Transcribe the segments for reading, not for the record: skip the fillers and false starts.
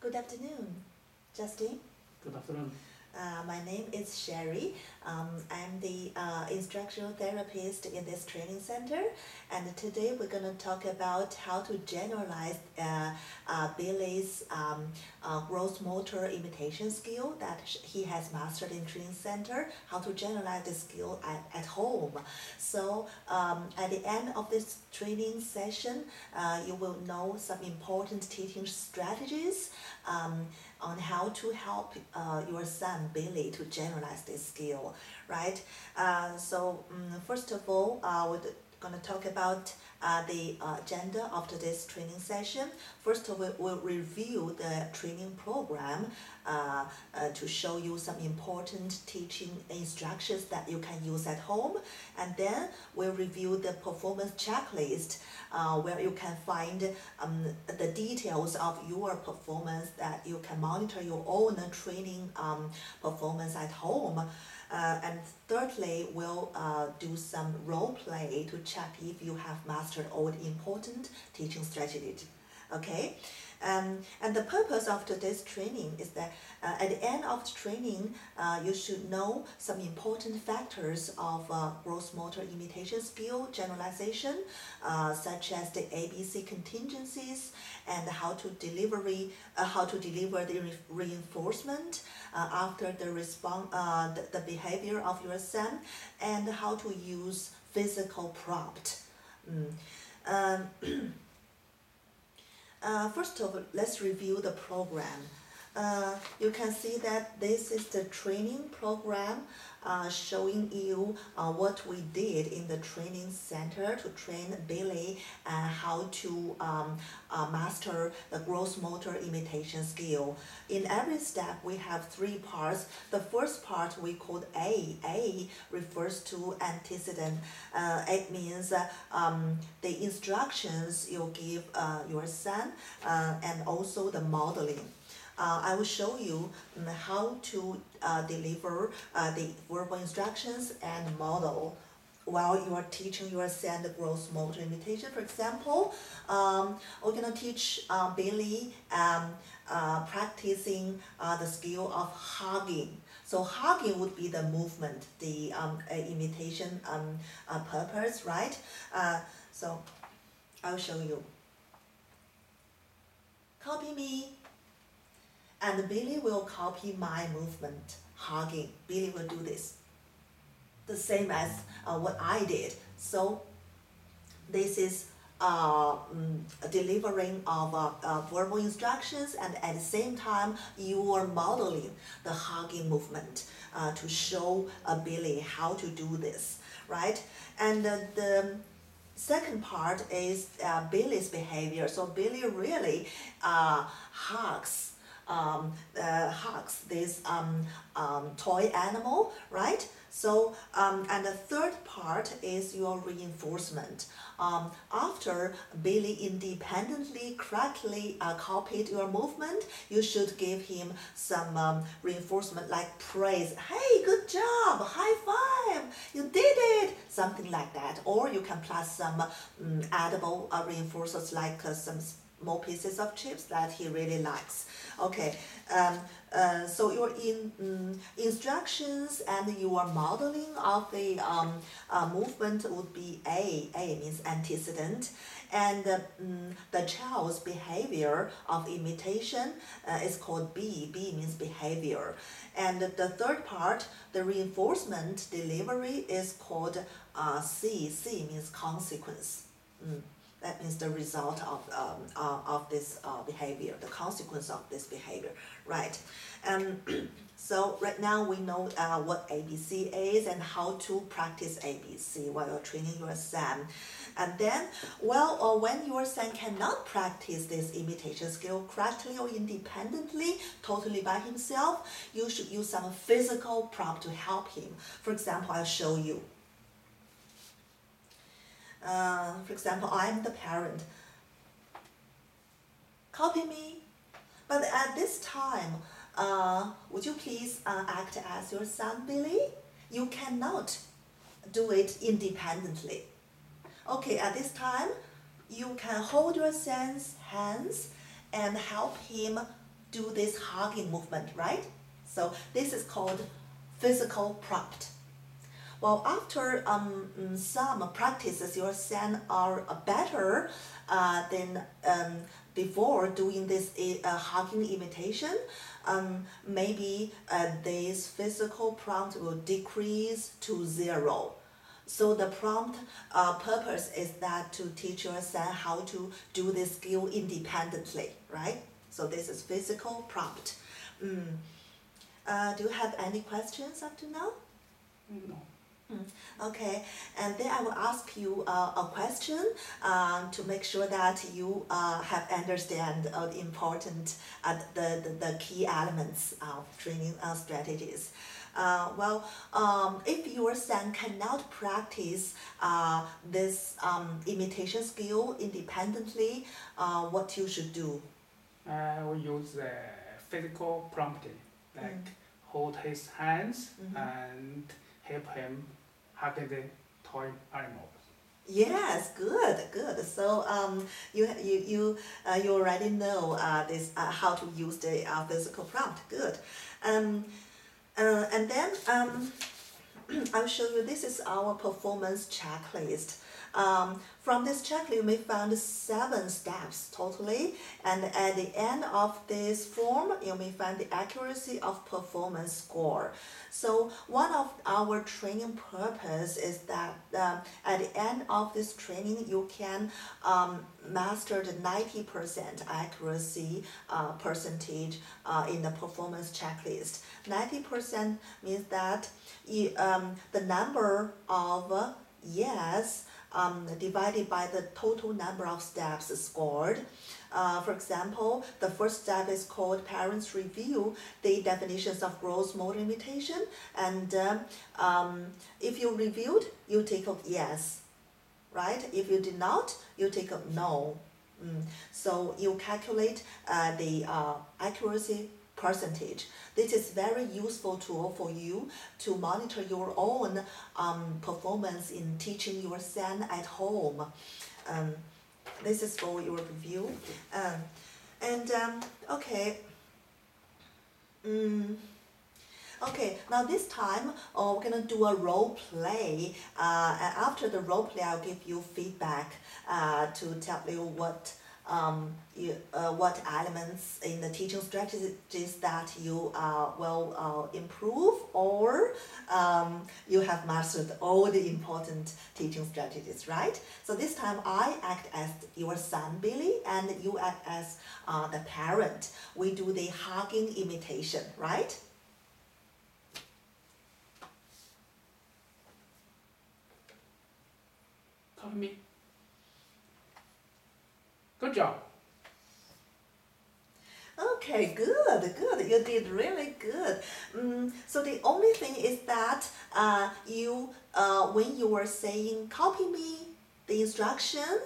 Good afternoon, Justin. Good afternoon. My name is Sherry. I'm the instructional therapist in this training center, and today we're going to talk about how to generalize Billy's gross motor imitation skill that he has mastered in training center, how to generalize the skill at home. So at the end of this training session, you will know some important teaching strategies on how to help your son Billy to generalize this skill, right? First of all, we're going to talk about the agenda of today's training session. First of all, we'll review the training program to show you some important teaching instructions that you can use at home. And then we'll review the performance checklist where you can find the details of your performance that you can monitor your own training performance at home. And thirdly, we'll do some role play to check if you have mastered all the important teaching strategies. Okay, and the purpose of today's training is that at the end of the training, you should know some important factors of gross motor imitation skill generalization, such as the ABC contingencies and how to deliver the reinforcement after the behavior of your son, and how to use physical prompt. First of all, let's review the program. You can see that this is the training program showing you what we did in the training center to train Billy how to master the gross motor imitation skill. In every step, we have three parts. The first part we called A. A refers to antecedent. It means the instructions you give your son and also the modeling. I will show you how to deliver the verbal instructions and model while you are teaching your son the gross motor imitation. For example, we're going to teach Billy practicing the skill of hugging. So hugging would be the movement, the imitation purpose, right? So I'll show you. Copy me. And Billy will copy my movement, hugging. Billy will do this, the same as what I did. So this is delivering of verbal instructions, and at the same time you are modeling the hugging movement to show Billy how to do this, right? And the second part is Billy's behavior. So Billy really hugs this toy animal, right? So, and the third part is your reinforcement. After Billy independently, correctly copied your movement, you should give him some reinforcement like praise. Hey, good job, high five, you did it, something like that. Or you can plus some edible reinforcers like some more pieces of chips that he really likes. Okay, so your instructions and your modeling of the movement would be A. A means antecedent, and the child's behavior of imitation is called B. B means behavior, and the third part, the reinforcement delivery, is called C. C means consequence. That means the result of this behavior, the consequence of this behavior, right? So right now we know what ABC is and how to practice ABC while you're training your son. And then, when your son cannot practice this imitation skill correctly or independently, totally by himself, you should use some physical prompt to help him. For example, I'll show you. For example, I'm the parent. Copy me. But at this time, would you please act as your son, Billy? You cannot do it independently. Okay, at this time, you can hold your son's hands and help him do this hugging movement, right? So this is called physical prompt. Well, after some practices, your San are better than before doing this hugging imitation. Maybe this physical prompt will decrease to 0. So the prompt purpose is that to teach your San how to do this skill independently, right? So this is physical prompt. Do you have any questions up to now? No. Okay, and then I will ask you a question to make sure that you have understand the important the key elements of training strategies. If your son cannot practice this imitation skill independently, what you should do? We use physical prompting, like hold his hands and help him hugging the toy animals. Yes, good. So you already know this how to use the physical prompt. Good. And then I'll show you. This is our performance checklist. From this checklist, you may find 7 steps totally, and at the end of this form, you may find the accuracy of performance score. So one of our training purpose is that at the end of this training, you can master the 90% accuracy percentage in the performance checklist. 90% means that the number of yes divided by the total number of steps scored. For example, the first step is called parents review the definitions of gross motor imitation, and if you reviewed, you take a yes, right? If you did not, you take a no. So you calculate the accuracy percentage. This is very useful tool for you to monitor your own performance in teaching your San at home. This is for your review. Okay. Okay, now this time we're gonna do a role play. And after the role play, I'll give you feedback to tell you what elements in the teaching strategies that you will improve, or you have mastered all the important teaching strategies, right? So this time I act as your son, Billy, and you act as the parent. We do the hugging imitation, right? Copy me. Good job. Okay, good. You did really good. So the only thing is that when you were saying copy me, the instruction,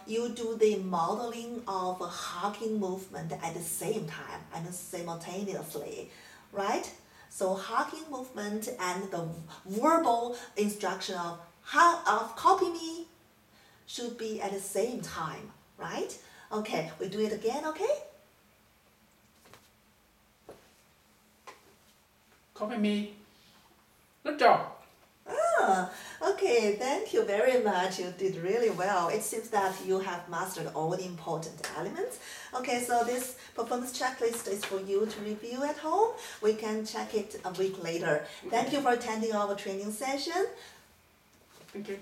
you do the modeling of a hugging movement at the same time, and simultaneously, right? So hugging movement and the verbal instruction of copy me should be at the same time, right? Okay, we do it again, okay? Copy me. Good job. Okay, thank you very much. You did really well. It seems that you have mastered all the important elements. Okay, so this performance checklist is for you to review at home. We can check it a week later. Thank you for attending our training session. Thank you.